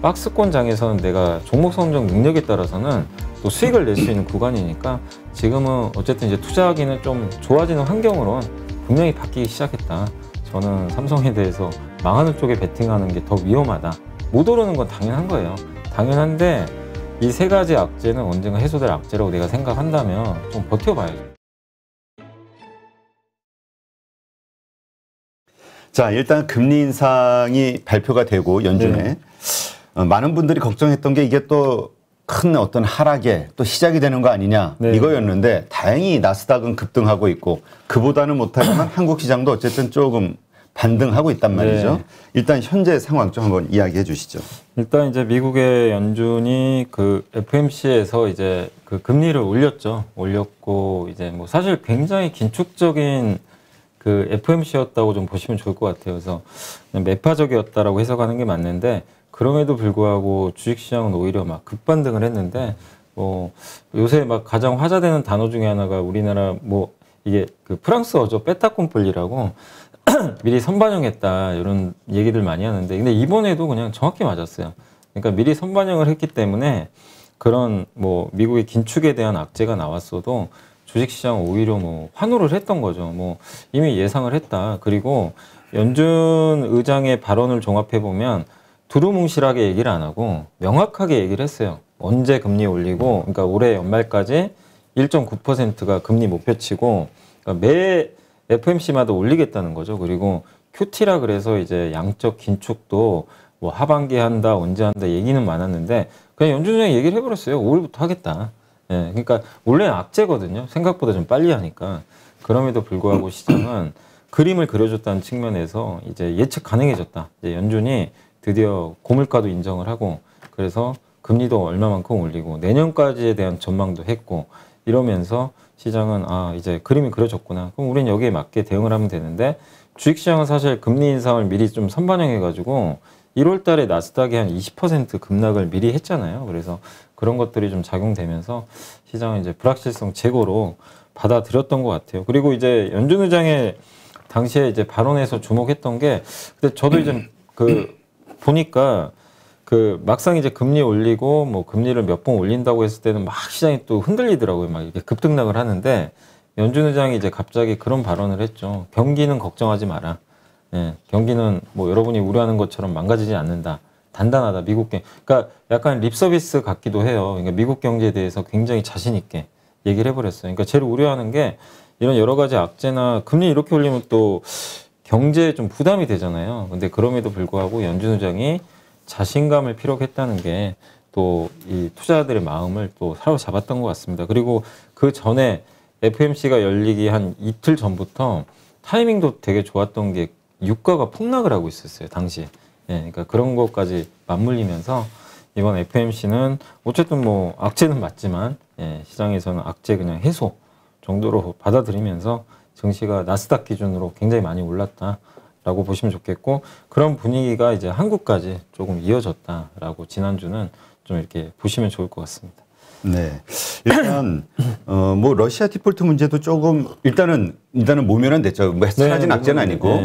박스권장에서는 내가 종목 선정 능력에 따라서는 또 수익을 낼 수 있는 구간이니까 지금은 어쨌든 이제 투자하기는 좀 좋아지는 환경으로 분명히 바뀌기 시작했다. 저는 삼성에 대해서 망하는 쪽에 베팅하는 게 더 위험하다. 못 오르는 건 당연한 거예요. 당연한데 이 세 가지 악재는 언젠가 해소될 악재라고 내가 생각한다면 좀 버텨봐야죠. 자, 일단 금리 인상이 발표가 되고 연준에 많은 분들이 걱정했던 게 이게 또 큰 어떤 하락에 또 시작이 되는 거 아니냐 이거였는데 다행히 나스닥은 급등하고 있고 그보다는 못하지만 한국 시장도 어쨌든 조금 반등하고 있단 말이죠. 일단 현재 상황 좀 한번 이야기해 주시죠. 일단 이제 미국의 연준이 그 FOMC에서 이제 그 금리를 올렸고 이제 뭐 사실 굉장히 긴축적인 그 FOMC였다고 좀 보시면 좋을 것 같아요. 그래서 매파적이었다라고 해석하는 게 맞는데 그럼에도 불구하고 주식시장은 오히려 막 급반등을 했는데 뭐 요새 막 가장 화제되는 단어 중에 하나가 우리나라 뭐 이게 그 프랑스어죠. 빼타콤플리라고 미리 선반영했다 이런 얘기들 많이 하는데 근데 이번에도 그냥 정확히 맞았어요. 그러니까 미리 선반영을 했기 때문에 그런 뭐 미국의 긴축에 대한 악재가 나왔어도 주식시장은 오히려 뭐 환호를 했던 거죠. 뭐 이미 예상을 했다. 그리고 연준 의장의 발언을 종합해 보면 두루뭉실하게 얘기를 안 하고 명확하게 얘기를 했어요. 언제 금리 올리고, 그러니까 올해 연말까지 1.9%가 금리 목표치고 그러니까 매 FOMC마다 올리겠다는 거죠. 그리고 QT라 그래서 이제 양적 긴축도 뭐 하반기에 한다, 언제 한다 얘기는 많았는데 그냥 연준 의장이 얘기를 해버렸어요. 5월부터 하겠다. 예, 그러니까 원래는 악재거든요. 생각보다 좀 빨리 하니까. 그럼에도 불구하고 시장은 그림을 그려줬다는 측면에서 이제 예측 가능해졌다. 이제 연준이 드디어 고물가도 인정을 하고 그래서 금리도 얼마만큼 올리고 내년까지에 대한 전망도 했고 이러면서 시장은 아 이제 그림이 그려졌구나. 그럼 우리는 여기에 맞게 대응을 하면 되는데 주식시장은 사실 금리 인상을 미리 좀 선반영해가지고 1월 달에 나스닥이 한 20% 급락을 미리 했잖아요. 그래서 그런 것들이 좀 작용되면서 시장은 이제 불확실성 제고로 받아들였던 것 같아요. 그리고 이제 연준 의장의 당시에 이제 발언에서 주목했던 게 근데 저도 이제 그 보니까 그 막상 이제 금리 올리고 뭐 금리를 몇 번 올린다고 했을 때는 막 시장이 또 흔들리더라고요. 막 이렇게 급등락을 하는데 연준 의장이 이제 갑자기 그런 발언을 했죠. 경기는 걱정하지 마라. 예, 경기는 뭐 여러분이 우려하는 것처럼 망가지지 않는다. 단단하다. 미국 경기. 그러니까 약간 립서비스 같기도 해요. 그러니까 미국 경제에 대해서 굉장히 자신 있게 얘기를 해버렸어요. 그러니까 제일 우려하는 게 이런 여러 가지 악재나 금리 이렇게 올리면 또 경제에 좀 부담이 되잖아요. 근데 그럼에도 불구하고 연준 의장이 자신감을 피력했다는 게 또 이 투자자들의 마음을 또 사로잡았던 것 같습니다. 그리고 그 전에 FOMC가 열리기 한 이틀 전부터 타이밍도 되게 좋았던 게 유가가 폭락을 하고 있었어요. 당시에. 예, 그러니까 그런 것까지 맞물리면서 이번 FOMC는 어쨌든 뭐 악재는 맞지만 예, 시장에서는 악재 그냥 해소 정도로 받아들이면서 증시가 나스닥 기준으로 굉장히 많이 올랐다라고 보시면 좋겠고 그런 분위기가 이제 한국까지 조금 이어졌다라고 지난주는 좀 이렇게 보시면 좋을 것 같습니다. 네, 일단 뭐 러시아 디폴트 문제도 조금 일단은 모면은 됐죠. 뭐 사라진 악재는 아니고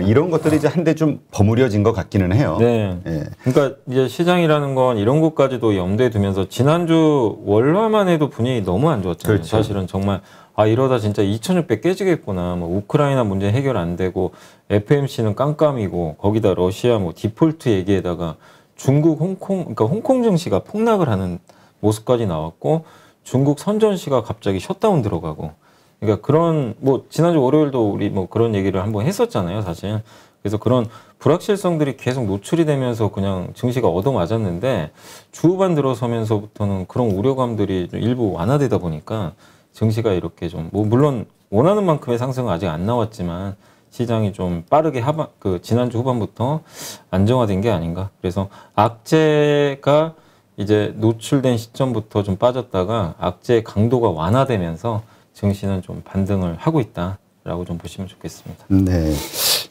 이런 것들이 이제 한데 좀 버무려진 것 같기는 해요. 네. 그러니까 이제 시장이라는 건 이런 것까지도 염두에 두면서 지난주 월화만 해도 분위기 너무 안 좋았잖아요. 그렇죠. 사실은 정말 아 이러다 진짜 2,600 깨지겠구나. 뭐 우크라이나 문제 해결 안 되고 FOMC는 깜깜이고 거기다 러시아 뭐 디폴트 얘기에다가 중국, 홍콩 그러니까 홍콩 증시가 폭락을 하는 모습까지 나왔고 중국 선전시가 갑자기 셧다운 들어가고 그러니까 그런 뭐 지난주 월요일도 우리 뭐 그런 얘기를 한번 했었잖아요, 사실. 그래서 그런 불확실성들이 계속 노출이 되면서 그냥 증시가 얻어맞았는데 주 후반 들어서면서부터는 그런 우려감들이 좀 일부 완화되다 보니까 증시가 이렇게 좀 뭐 물론 원하는 만큼의 상승은 아직 안 나왔지만 시장이 좀 빠르게 지난주 후반부터 안정화된 게 아닌가. 그래서 악재가 이제 노출된 시점부터 좀 빠졌다가 악재의 강도가 완화되면서 증시는 좀 반등을 하고 있다라고 좀 보시면 좋겠습니다. 네.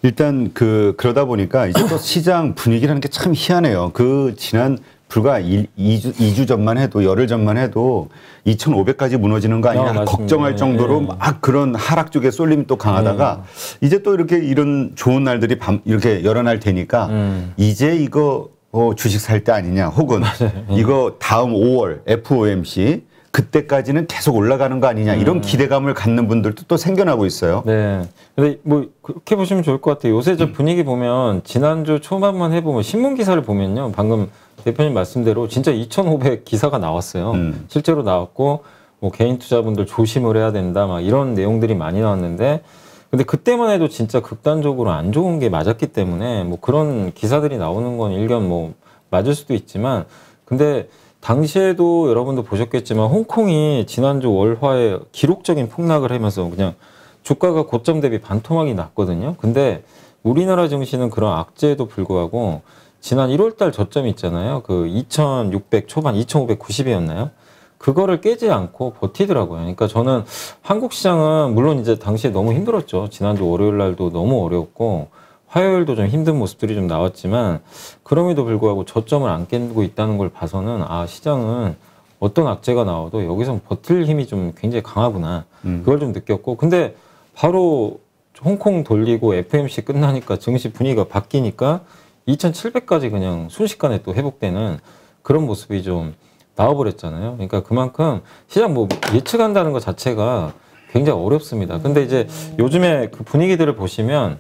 일단 그러다 보니까 이제 또 시장 분위기라는 게 참 희한해요. 지난 불과 2주 전만 해도 열흘 전만 해도 2,500까지 무너지는 거 아니냐 걱정할 정도로 막 그런 하락 쪽에 쏠림이 또 강하다가 이제 또 이렇게 이런 좋은 날들이 이렇게 여러 날 되니까 이제 이거 주식 살 때 아니냐, 혹은 이거 다음 5월 FOMC 그때까지는 계속 올라가는 거 아니냐, 이런 기대감을 갖는 분들도 또 생겨나고 있어요. 네. 근데 뭐 그렇게 보시면 좋을 것 같아요. 요새 저 분위기 보면 지난주 초반만 해보면 신문 기사를 보면요, 방금 대표님 말씀대로 진짜 2,500 기사가 나왔어요. 실제로 나왔고 뭐 개인 투자분들 조심을 해야 된다, 막 이런 내용들이 많이 나왔는데, 근데 그때만 해도 진짜 극단적으로 안 좋은 게 맞았기 때문에 뭐 그런 기사들이 나오는 건 일견 뭐 맞을 수도 있지만, 근데 당시에도 여러분도 보셨겠지만 홍콩이 지난주 월화에 기록적인 폭락을 하면서 그냥 주가가 고점 대비 반토막이 났거든요. 근데 우리나라 증시는 그런 악재에도 불구하고 지난 1월달 저점이 있잖아요. 그 2,600 초반, 2,590이었나요? 그거를 깨지 않고 버티더라고요. 그러니까 저는 한국 시장은 물론 이제 당시에 너무 힘들었죠. 지난주 월요일 날도 너무 어려웠고 화요일도 좀 힘든 모습들이 좀 나왔지만, 그럼에도 불구하고 저점을 안 깨고 있다는 걸 봐서는 아, 시장은 어떤 악재가 나와도 여기서 버틸 힘이 좀 굉장히 강하구나, 그걸 좀 느꼈고, 근데 바로 홍콩 돌리고 FMC 끝나니까 증시 분위기가 바뀌니까 2,700까지 그냥 순식간에 또 회복되는 그런 모습이 좀 나와버렸잖아요. 그러니까 그만큼 시장 뭐 예측한다는 것 자체가 굉장히 어렵습니다. 근데 이제 요즘에 그 분위기들을 보시면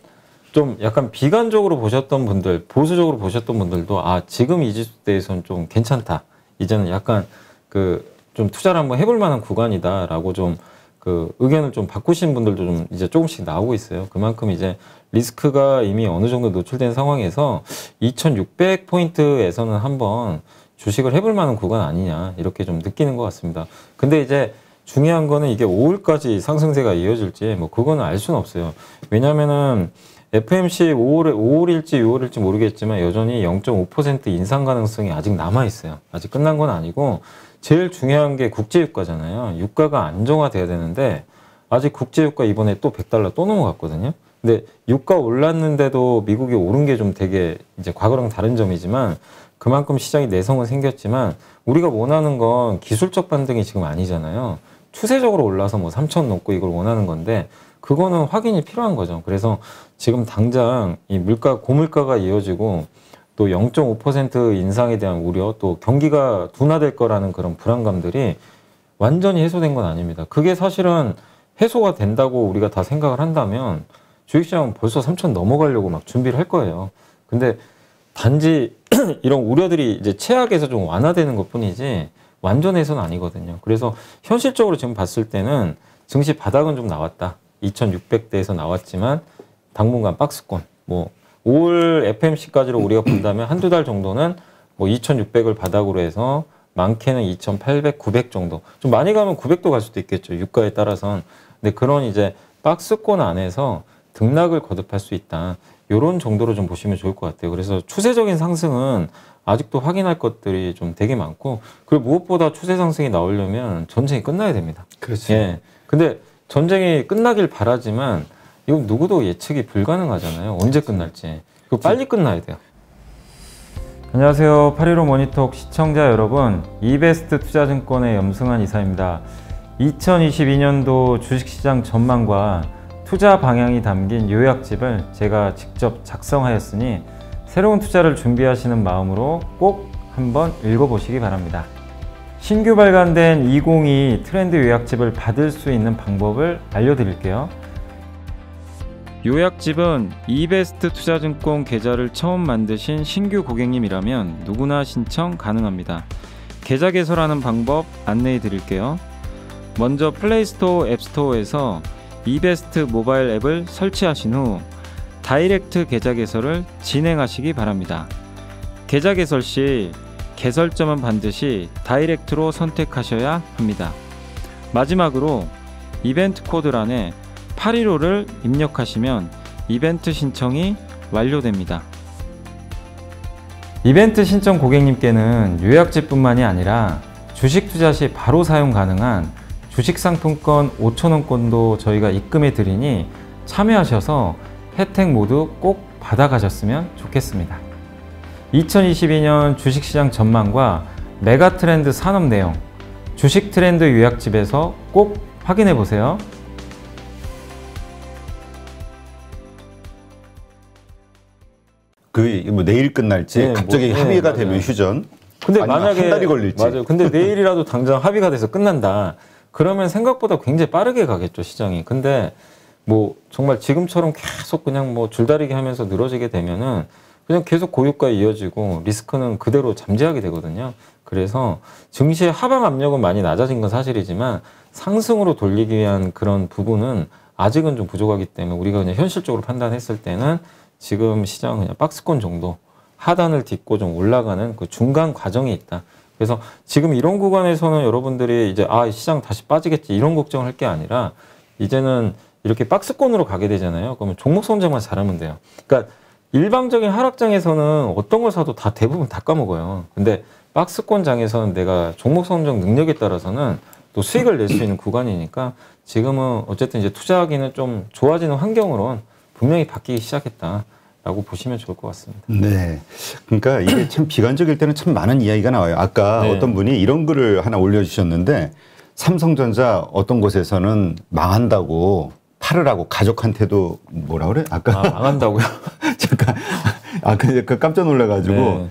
좀 약간 비관적으로 보셨던 분들, 보수적으로 보셨던 분들도 아, 지금 이 지수대에서는 좀 괜찮다, 이제는 약간 그 좀 투자를 한번 해볼 만한 구간이다라고 좀 그 의견을 좀 바꾸신 분들도 좀 이제 조금씩 나오고 있어요. 그만큼 이제 리스크가 이미 어느 정도 노출된 상황에서 2,600포인트에서는 한번 주식을 해볼 만한 구간 아니냐, 이렇게 좀 느끼는 것 같습니다. 근데 이제 중요한 거는 이게 5월까지 상승세가 이어질지 뭐 그거는 알 수는 없어요. 왜냐면은 FMC 5월일지 6월일지 모르겠지만 여전히 0.5% 인상 가능성이 아직 남아 있어요. 아직 끝난 건 아니고, 제일 중요한 게 국제유가잖아요. 유가가 안정화돼야 되는데 아직 국제유가 이번에 또 $100 또 넘어갔거든요. 근데 유가 올랐는데도 미국이 오른 게 좀 되게 이제 과거랑 다른 점이지만, 그만큼 시장이 내성은 생겼지만 우리가 원하는 건 기술적 반등이 지금 아니잖아요. 추세적으로 올라서 뭐 3,000 넘고 이걸 원하는 건데 그거는 확인이 필요한 거죠. 그래서 지금 당장 이 고물가가 이어지고 또 0.5% 인상에 대한 우려, 또 경기가 둔화될 거라는 그런 불안감들이 완전히 해소된 건 아닙니다. 그게 사실은 해소가 된다고 우리가 다 생각을 한다면 주식시장은 벌써 3,000 넘어가려고 막 준비를 할 거예요. 근데 단지 이런 우려들이 이제 최악에서 좀 완화되는 것 뿐이지 완전 해소는 아니거든요. 그래서 현실적으로 지금 봤을 때는 증시 바닥은 좀 나왔다. 2,600대에서 나왔지만 당분간 박스권, 뭐 5월 FMC까지로 우리가 본다면 한두 달 정도는 뭐 2,600을 바닥으로 해서 많게는 2,800, 900 정도. 좀 많이 가면 900도 갈 수도 있겠죠. 유가에 따라선. 근데 그런 이제 박스권 안에서 등락을 거듭할 수 있다. 이런 정도로 좀 보시면 좋을 것 같아요. 그래서 추세적인 상승은 아직도 확인할 것들이 좀 되게 많고, 그리고 무엇보다 추세 상승이 나오려면 전쟁이 끝나야 됩니다. 그렇죠. 예. 근데 전쟁이 끝나길 바라지만 이건 누구도 예측이 불가능하잖아요. 언제 끝날지. 그거 빨리 끝나야 돼요. 안녕하세요. 815 모니톡 시청자 여러분, 이베스트 투자증권의 염승환 이사입니다. 2022년도 주식시장 전망과 투자 방향이 담긴 요약집을 제가 직접 작성하였으니 새로운 투자를 준비하시는 마음으로 꼭 한번 읽어보시기 바랍니다. 신규 발간된 2022 트렌드 요약집을 받을 수 있는 방법을 알려드릴게요. 요약집은 이베스트 투자증권 계좌를 처음 만드신 신규 고객님이라면 누구나 신청 가능합니다. 계좌 개설하는 방법 안내해 드릴게요. 먼저 플레이스토어, 앱스토어에서 이베스트 모바일 앱을 설치하신 후 다이렉트 계좌 개설을 진행하시기 바랍니다. 계좌 개설 시 개설점은 반드시 다이렉트로 선택하셔야 합니다. 마지막으로 이벤트 코드란에 815를 입력하시면 이벤트 신청이 완료됩니다. 이벤트 신청 고객님께는 요약집뿐만이 아니라 주식 투자 시 바로 사용 가능한 주식 상품권 5,000원권도 저희가 입금해 드리니 참여하셔서 혜택 모두 꼭 받아가셨으면 좋겠습니다. 2022년 주식시장 전망과 메가 트렌드 산업 내용, 주식 트렌드 요약집에서 꼭 확인해 보세요. 뭐 내일 끝날지 네, 갑자기 뭐, 합의가 네, 되면 맞아요. 휴전. 근데 아니면 만약에 한 달이 걸릴지. 맞아요. 근데 내일이라도 당장 합의가 돼서 끝난다. 그러면 생각보다 굉장히 빠르게 가겠죠, 시장이. 근데 뭐 정말 지금처럼 계속 그냥 뭐 줄다리기 하면서 늘어지게 되면은 그냥 계속 고유가 이어지고 리스크는 그대로 잠재하게 되거든요. 그래서 증시의 하방 압력은 많이 낮아진 건 사실이지만 상승으로 돌리기 위한 그런 부분은 아직은 좀 부족하기 때문에 우리가 그냥 현실적으로 판단했을 때는 지금 시장은 그냥 박스권 정도 하단을 딛고 좀 올라가는 그 중간 과정에 있다. 그래서 지금 이런 구간에서는 여러분들이 이제 시장 다시 빠지겠지 이런 걱정을 할 게 아니라 이제는 이렇게 박스권으로 가게 되잖아요. 그러면 종목 선정만 잘하면 돼요. 그러니까 일방적인 하락장에서는 어떤 걸 사도 다 대부분 다 까먹어요. 근데 박스권장에서는 내가 종목 선정 능력에 따라서는 또 수익을 낼 수 있는 구간이니까 지금은 어쨌든 이제 투자하기는 좀 좋아지는 환경으로는 분명히 바뀌기 시작했다라고 보시면 좋을 것 같습니다. 네. 그러니까 이게 참 비관적일 때는 참 많은 이야기가 나와요. 아까 네. 어떤 분이 이런 글을 하나 올려주셨는데 삼성전자 어떤 곳에서는 망한다고 팔으라고 가족한테도 뭐라 그래? 아까 망한다고요? 잠깐 그 깜짝 놀라가지고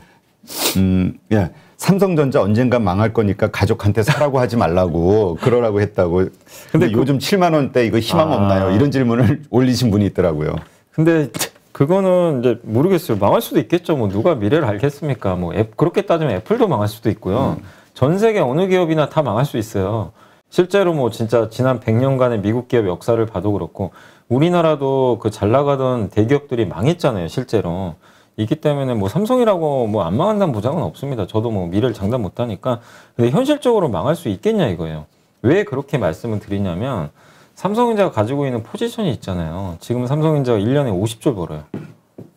네. 야 삼성전자 언젠가 망할 거니까 가족한테 사라고 하지 말라고 그러라고 했다고. 근데 요즘 7만 원대 이거 희망 없나요? 이런 질문을 올리신 분이 있더라고요. 근데 그거는 이제 모르겠어요. 망할 수도 있겠죠. 뭐 누가 미래를 알겠습니까? 뭐 그렇게 따지면 애플도 망할 수도 있고요. 전 세계 어느 기업이나 다 망할 수 있어요. 실제로 뭐 진짜 지난 100년간의 미국 기업 역사를 봐도 그렇고 우리나라도 그 잘 나가던 대기업들이 망했잖아요, 실제로. 있기 때문에 뭐 삼성이라고 뭐 안 망한다는 보장은 없습니다. 저도 뭐 미래를 장담 못 하니까. 근데 현실적으로 망할 수 있겠냐 이거예요. 왜 그렇게 말씀을 드리냐면 삼성전자가 가지고 있는 포지션이 있잖아요. 지금 삼성전자가 1년에 50조 벌어요.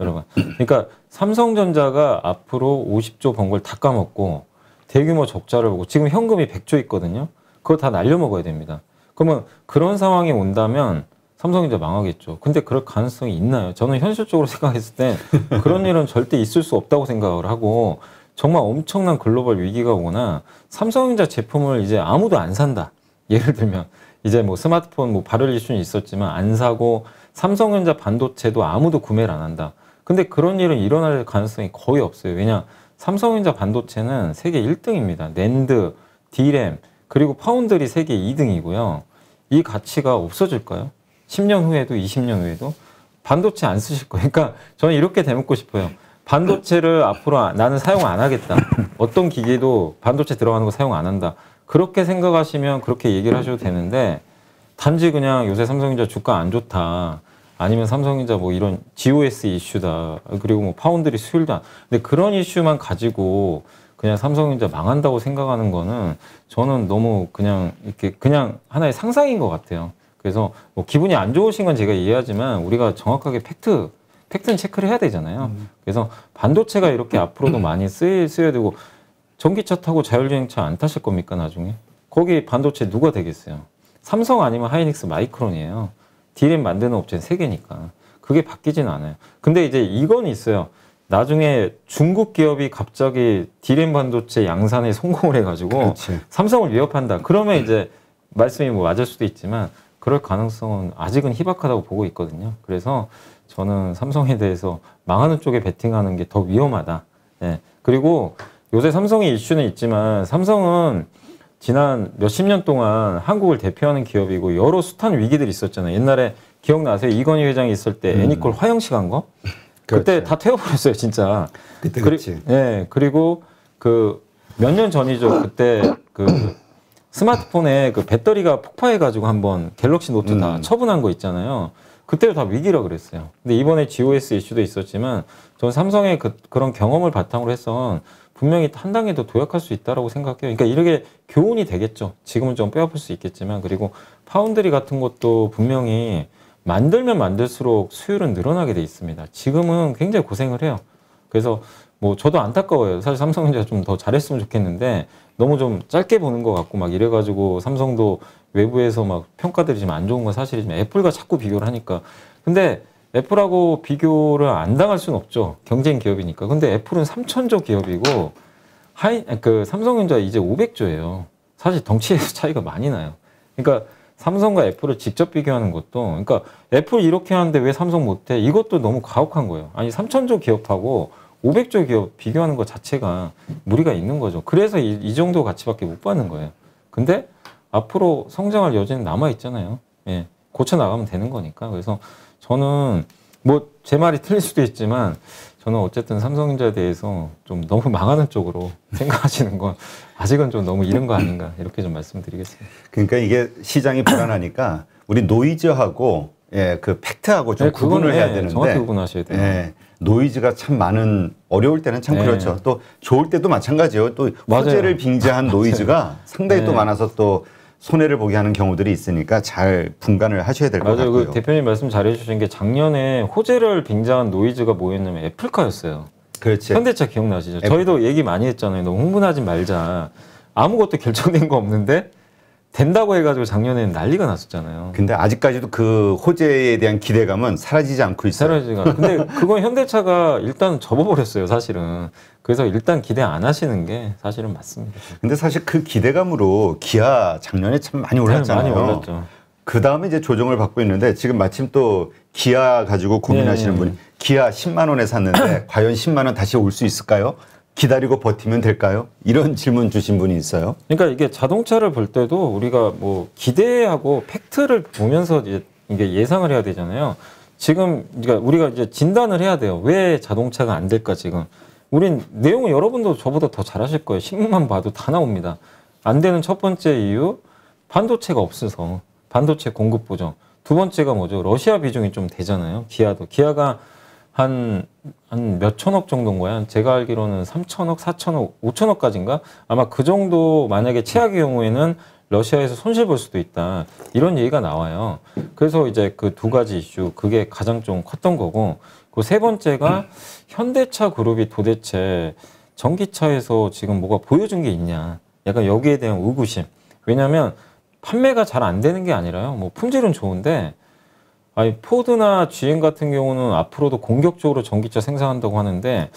여러분. 그러니까 삼성전자가 앞으로 50조 번 걸 다 까먹고 대규모 적자를 보고 지금 현금이 100조 있거든요. 그거 다 날려먹어야 됩니다. 그러면 그런 상황이 온다면 삼성전자 망하겠죠. 근데 그럴 가능성이 있나요? 저는 현실적으로 생각했을 때 그런 일은 절대 있을 수 없다고 생각을 하고 정말 엄청난 글로벌 위기가 오거나 삼성전자 제품을 이제 아무도 안 산다. 예를 들면 이제 뭐 스마트폰 뭐 발열 이슈는 있었지만 안 사고 삼성전자 반도체도 아무도 구매를 안 한다. 근데 그런 일은 일어날 가능성이 거의 없어요. 왜냐? 삼성전자 반도체는 세계 1등입니다. 낸드, D램, 그리고 파운드리 세계 2등이고요. 이 가치가 없어질까요? 10년 후에도 20년 후에도 반도체 안 쓰실 거예요. 그러니까 저는 이렇게 되묻고 싶어요. 반도체를 앞으로 나는 사용 안 하겠다. 어떤 기계도 반도체 들어가는 거 사용 안 한다. 그렇게 생각하시면 그렇게 얘기를 하셔도 되는데 단지 그냥 요새 삼성전자 주가 안 좋다. 아니면 삼성전자 뭐 이런 GOS 이슈다. 그리고 뭐 파운드리 수율도 안. 근데 그런 이슈만 가지고 그냥 삼성전자 망한다고 생각하는 거는 저는 너무 그냥 이렇게 그냥 하나의 상상인 것 같아요. 그래서 뭐 기분이 안 좋으신 건 제가 이해하지만 우리가 정확하게 팩트는 체크를 해야 되잖아요. 그래서 반도체가 이렇게 앞으로도 많이 쓰여야 되고 전기차 타고 자율주행차 안 타실 겁니까 나중에? 거기 반도체 누가 되겠어요? 삼성 아니면 하이닉스 마이크론이에요. D램 만드는 업체는 세 개니까. 그게 바뀌지는 않아요. 근데 이제 이건 있어요. 나중에 중국 기업이 갑자기 D램 반도체 양산에 성공을 해가지고 그렇지. 삼성을 위협한다. 그러면 이제 말씀이 뭐 맞을 수도 있지만 그럴 가능성은 아직은 희박하다고 보고 있거든요. 그래서 저는 삼성에 대해서 망하는 쪽에 베팅하는 게 더 위험하다. 네. 그리고 요새 삼성의 이슈는 있지만 삼성은 지난 몇십 년 동안 한국을 대표하는 기업이고 여러 숱한 위기들이 있었잖아요. 옛날에 기억나세요? 이건희 회장이 있을 때 애니콜 화형식 한 거? 그때 그렇죠. 다 태워버렸어요, 진짜. 그때 그렇지. 네, 그리고 그 몇 년 전이죠. 그때 그 스마트폰에 그 배터리가 폭파해가지고 한번 갤럭시 노트 다 처분한 거 있잖아요. 그때도 다 위기라 그랬어요. 근데 이번에 GOS 이슈도 있었지만 저는 삼성의 그런 경험을 바탕으로 해서 분명히 한 단계 더 도약할 수 있다라고 생각해요. 그러니까 이렇게 교훈이 되겠죠. 지금은 좀 빼앗을 수 있겠지만 그리고 파운드리 같은 것도 분명히 만들면 만들수록 수율은 늘어나게 돼 있습니다. 지금은 굉장히 고생을 해요. 그래서 뭐 저도 안타까워요. 사실 삼성전자 좀 더 잘했으면 좋겠는데 너무 좀 짧게 보는 것 같고 막 이래가지고 삼성도 외부에서 막 평가들이 좀 안 좋은 건 사실이지만 애플과 자꾸 비교를 하니까. 근데 애플하고 비교를 안 당할 수는 없죠. 경쟁 기업이니까. 근데 애플은 3,000조 기업이고 삼성전자 이제 500조예요. 사실 덩치에서 차이가 많이 나요. 그러니까 삼성과 애플을 직접 비교하는 것도, 그러니까 애플 이렇게 하는데 왜 삼성 못해? 이것도 너무 가혹한 거예요. 아니 3천조 기업하고 500조 기업 비교하는 것 자체가 무리가 있는 거죠. 그래서 이 정도 가치밖에 못 받는 거예요. 근데 앞으로 성장할 여지는 남아 있잖아요. 예, 고쳐 나가면 되는 거니까. 그래서 저는 뭐 제 말이 틀릴 수도 있지만 저는 어쨌든 삼성전자에 대해서 좀 너무 망하는 쪽으로 생각하시는 건 아직은 좀 너무 이른 거 아닌가 이렇게 좀 말씀드리겠습니다. 그러니까 이게 시장이 불안하니까 우리 노이즈하고 예, 그 팩트하고 좀 구분을 해야 되는데 정확히 구분하셔야 돼요. 예, 노이즈가 참 많은 어려울 때는 참 그렇죠. 또 좋을 때도 마찬가지예요. 또 호재를 빙자한 노이즈가 상당히 또 많아서 또 손해를 보게 하는 경우들이 있으니까 잘 분간을 하셔야 될 것 같고요. 그 대표님 말씀 잘해주신 게 작년에 호재를 빙자한 노이즈가 뭐였냐면 애플카였어요. 그렇지. 현대차 기억나시죠? 저희도 얘기 많이 했잖아요. 너무 흥분하지 말자. 아무것도 결정된 거 없는데 된다고 해가지고 작년에는 난리가 났었잖아요. 근데 아직까지도 그 호재에 대한 기대감은 사라지지 않고 있어요. 사라지가. 근데 그건 현대차가 일단 접어버렸어요, 사실은. 그래서 일단 기대 안 하시는 게 사실은 맞습니다. 근데 사실 그 기대감으로 기아 작년에 참 많이 올랐잖아요. 많이 올랐죠. 그 다음에 이제 조정을 받고 있는데 지금 마침 또 기아 가지고 고민하시는 분이 기아 10만 원에 샀는데 과연 10만 원 다시 올 수 있을까요? 기다리고 버티면 될까요? 이런 질문 주신 분이 있어요. 그러니까 이게 자동차를 볼 때도 우리가 뭐 기대하고 팩트를 보면서 이게 예상을 해야 되잖아요. 지금 그러니까 우리가 이제 진단을 해야 돼요. 왜 자동차가 안 될까 지금. 우린 내용은 여러분도 저보다 더 잘하실 거예요. 신문만 봐도 다 나옵니다. 안 되는 첫 번째 이유 반도체가 없어서 반도체 공급 보정. 두 번째가 뭐죠? 러시아 비중이 좀 되잖아요. 기아가 한 몇천억 정도인 거야. 제가 알기로는 3천억, 4천억, 5천억까지인가? 아마 그 정도 만약에 최악의 경우에는 러시아에서 손실 볼 수도 있다. 이런 얘기가 나와요. 그래서 이제 그 두 가지 이슈, 그게 가장 좀 컸던 거고, 그 세 번째가 현대차 그룹이 도대체 전기차에서 지금 뭐가 보여준 게 있냐. 약간 여기에 대한 의구심. 왜냐면 판매가 잘 안 되는 게 아니라요. 뭐 품질은 좋은데, 아니 포드나 GM 같은 경우는 앞으로도 공격적으로 전기차 생산한다고 하는데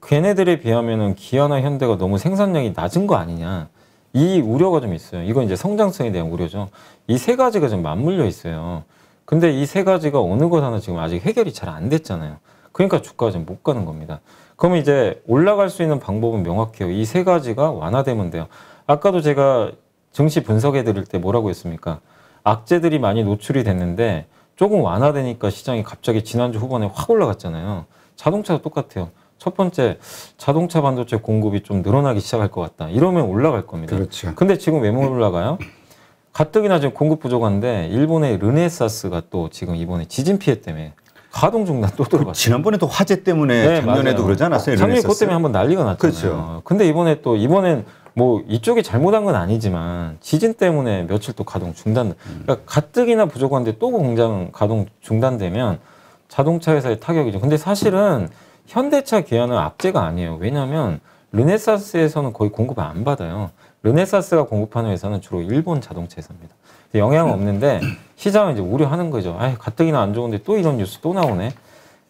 걔네들에 비하면은 기아나 현대가 너무 생산량이 낮은 거 아니냐 이 우려가 좀 있어요. 이건 이제 성장성에 대한 우려죠. 이 세 가지가 좀 맞물려 있어요. 근데 이 세 가지가 어느 것 하나 지금 아직 해결이 잘 안 됐잖아요. 그러니까 주가가 좀 못 가는 겁니다. 그러면 이제 올라갈 수 있는 방법은 명확해요. 이 세 가지가 완화되면 돼요. 아까도 제가 증시 분석해 드릴 때 뭐라고 했습니까? 악재들이 많이 노출이 됐는데 조금 완화되니까 시장이 갑자기 지난주 후반에 확 올라갔잖아요. 자동차도 똑같아요. 첫 번째, 자동차 반도체 공급이 좀 늘어나기 시작할 것 같다. 이러면 올라갈 겁니다. 그렇죠. 근데 지금 왜 못 올라가요? 가뜩이나 지금 공급 부족한데 일본의 르네사스가 또 지금 이번에 지진 피해 때문에 가동 중단 또 들어갔어요. 지난번에도 화재 때문에 작년에도 맞아요. 그러지 않았어요? 작년에 그것 때문에 한번 난리가 났잖아요. 그렇죠. 근데 이번엔 뭐 이쪽이 잘못한 건 아니지만 지진 때문에 며칠 또 가동 중단. 그러니까 가뜩이나 부족한데 또 공장 가동 중단되면 자동차 회사의 타격이죠. 근데 사실은 현대차 기아는 악재가 아니에요. 왜냐하면 르네사스에서는 거의 공급을 안 받아요. 르네사스가 공급하는 회사는 주로 일본 자동차 회사입니다. 영향은 없는데 시장은 이제 우려하는 거죠. 아, 가뜩이나 안 좋은데 또 이런 뉴스 또 나오네.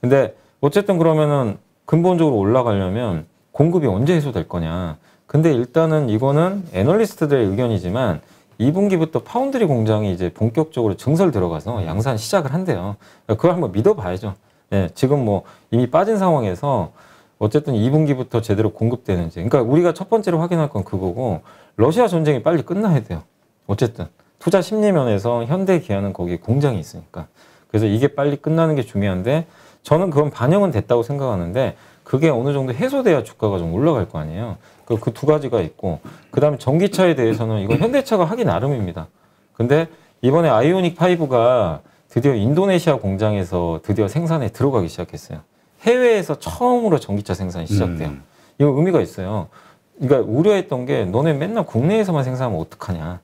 근데 어쨌든 그러면은 근본적으로 올라가려면 공급이 언제 해소될 거냐. 근데 일단은 이거는 애널리스트들의 의견이지만 2분기부터 파운드리 공장이 이제 본격적으로 증설 들어가서 양산 시작을 한대요. 그걸 한번 믿어봐야죠. 네, 지금 뭐 이미 빠진 상황에서 어쨌든 2분기부터 제대로 공급되는지. 그러니까 우리가 첫 번째로 확인할 건 그거고 러시아 전쟁이 빨리 끝나야 돼요. 어쨌든 투자 심리 면에서 현대 기아는 거기에 공장이 있으니까. 그래서 이게 빨리 끝나는 게 중요한데 저는 그건 반영은 됐다고 생각하는데 그게 어느 정도 해소돼야 주가가 좀 올라갈 거 아니에요. 그 두 가지가 있고 그다음에 전기차에 대해서는 이건 현대차가 하기 나름입니다. 근데 이번에 아이오닉 5가 드디어 인도네시아 공장에서 드디어 생산에 들어가기 시작했어요. 해외에서 처음으로 전기차 생산이 시작돼요. 이거 의미가 있어요. 그러니까 우려했던 게 너네 맨날 국내에서만 생산하면 어떡하냐.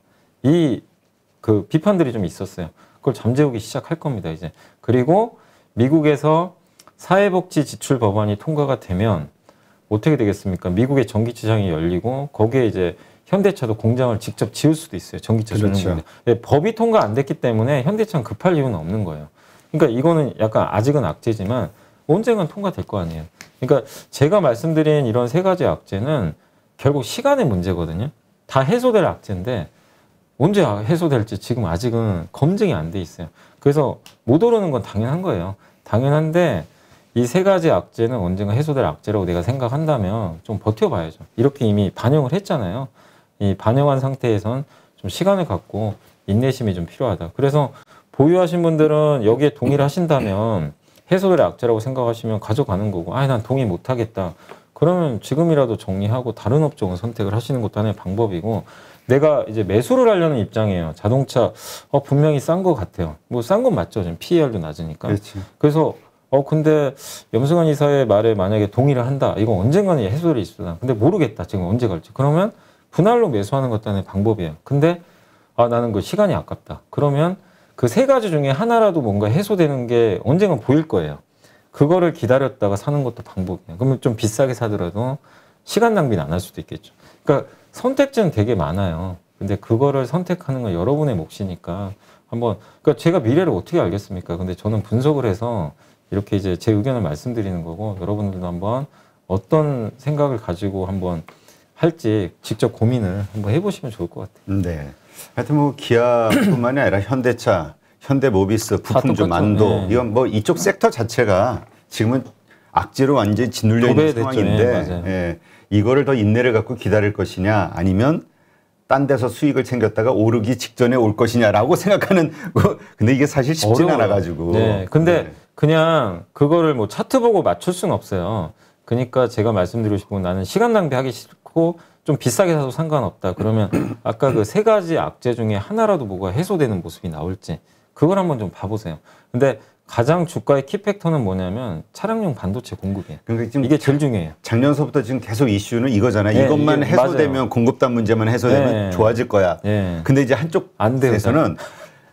그 비판들이 좀 있었어요. 그걸 잠재우기 시작할 겁니다, 이제. 그리고 미국에서 사회복지 지출 법안이 통과가 되면 어떻게 되겠습니까? 미국의 전기시장이 열리고 거기에 이제 현대차도 공장을 직접 지을 수도 있어요. 전기차 전용 공장. 그렇죠. 법이 통과 안 됐기 때문에 현대차는 급할 이유는 없는 거예요. 그러니까 이거는 약간 아직은 악재지만 언젠간 통과될 거 아니에요. 그러니까 제가 말씀드린 이런 세 가지 악재는 결국 시간의 문제거든요. 다 해소될 악재인데 언제 해소될지 지금 아직은 검증이 안 돼 있어요. 그래서 못 오르는 건 당연한 거예요. 당연한데 이 세 가지 악재는 언젠가 해소될 악재라고 내가 생각한다면 좀 버텨봐야죠. 이렇게 이미 반영을 했잖아요. 이 반영한 상태에선 좀 시간을 갖고 인내심이 좀 필요하다. 그래서 보유하신 분들은 여기에 동의를 하신다면 해소될 악재라고 생각하시면 가져가는 거고, 난 동의 못 하겠다. 그러면 지금이라도 정리하고 다른 업종을 선택을 하시는 것도 하나의 방법이고, 내가 이제 매수를 하려는 입장이에요. 자동차 분명히 싼 것 같아요. 뭐 싼 건 맞죠. 지금 PER도 낮으니까. 그렇지. 그래서 근데 염승환 이사의 말에 만약에 동의를 한다. 이건 언젠가는 해소될 있다. 근데 모르겠다. 지금 언제 갈지. 그러면 분할로 매수하는 것도 하나의 방법이에요. 근데 나는 그 시간이 아깝다. 그러면 그 세 가지 중에 하나라도 뭔가 해소되는 게 언젠간 보일 거예요. 그거를 기다렸다가 사는 것도 방법이에요. 그러면 좀 비싸게 사더라도 시간 낭비는 안 할 수도 있겠죠. 그러니까 선택지는 되게 많아요. 근데 그거를 선택하는 건 여러분의 몫이니까 그러니까 제가 미래를 어떻게 알겠습니까? 근데 저는 분석을 해서 이렇게 이제 제 의견을 말씀드리는 거고, 여러분들도 한번 어떤 생각을 가지고 한번 할지 직접 고민을 한번 해보시면 좋을 것 같아요. 네. 하여튼 뭐 기아뿐만이 아니라 현대차, 현대모비스, 부품주, 만도 네. 이건 뭐 이쪽 섹터 자체가 지금은 악재로 완전히 짓눌려 있는 상황인데, 예, 이거를 더 인내를 갖고 기다릴 것이냐, 아니면 딴 데서 수익을 챙겼다가 오르기 직전에 올 것이냐라고 생각하는. 근데 이게 사실 쉽진 않아가지고. 네. 근데 그냥 그거를 뭐 차트 보고 맞출 수는 없어요. 그러니까 제가 말씀드리고 싶은 건, 나는 시간 낭비하기 싫고 좀 비싸게 사도 상관없다. 그러면 아까 그 세 가지 악재 중에 하나라도 뭐가 해소되는 모습이 나올지 그걸 한번 좀 봐보세요. 근데 가장 주가의 키팩터는 뭐냐면 차량용 반도체 공급이에요. 그러니까 지금 이게 제일 중요해요. 작년서부터 지금 계속 이슈는 이거잖아요. 네, 이것만 해소되면, 맞아요. 공급단 문제만 해소되면 네. 좋아질 거야. 네. 근데 이제 한쪽에서는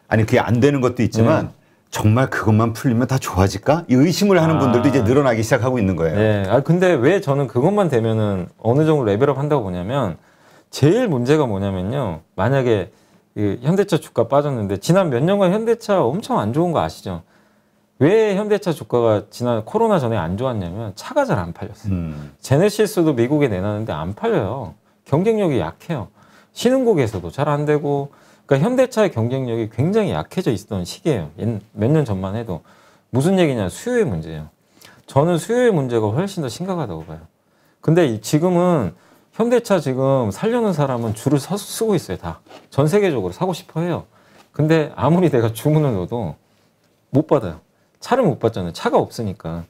아니 그게 안 되는 것도 있지만 정말 그것만 풀리면 다 좋아질까? 이 의심을 하는 분들도 이제 늘어나기 시작하고 있는 거예요. 네. 근데 왜 저는 그것만 되면은 어느 정도 레벨업 한다고 보냐면, 제일 문제가 뭐냐면요. 만약에 그 현대차 주가 빠졌는데 지난 몇 년간 현대차 엄청 안 좋은 거 아시죠? 왜 현대차 주가가 지난 코로나 전에 안 좋았냐면 차가 잘 안 팔렸어요. 제네시스도 미국에 내놨는데 안 팔려요. 경쟁력이 약해요. 신흥국에서도 잘 안 되고, 그러니까 현대차의 경쟁력이 굉장히 약해져 있었던 시기예요. 몇 년 전만 해도. 무슨 얘기냐, 수요의 문제예요. 저는 수요의 문제가 훨씬 더 심각하다고 봐요. 근데 지금은 현대차 지금 살려는 사람은 줄을 쓰고 있어요. 다. 전 세계적으로 사고 싶어 해요. 근데 아무리 내가 주문을 넣어도 못 받아요. 차를 못 받잖아요. 차가 없으니까.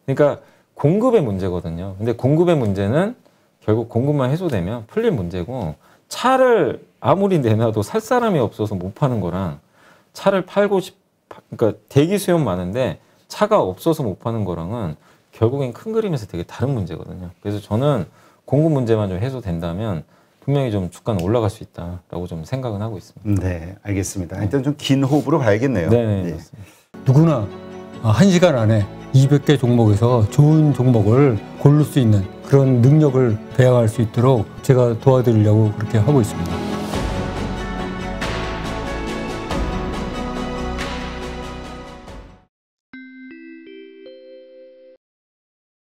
그러니까 공급의 문제거든요. 근데 공급의 문제는 결국 공급만 해소되면 풀릴 문제고, 차를 아무리 내놔도 살 사람이 없어서 못 파는 거랑, 차를 그러니까 대기 수요는 많은데 차가 없어서 못 파는 거랑은 결국엔 큰 그림에서 되게 다른 문제거든요. 그래서 저는 공급 문제만 좀 해소된다면 분명히 좀 주가는 올라갈 수 있다라고 좀 생각은 하고 있습니다. 네, 알겠습니다. 일단 좀 긴 호흡으로 가야겠네요. 네. 네. 누구나 1시간 안에 200개 종목에서 좋은 종목을 고를 수 있는 그런 능력을 배양할 수 있도록 제가 도와드리려고 그렇게 하고 있습니다.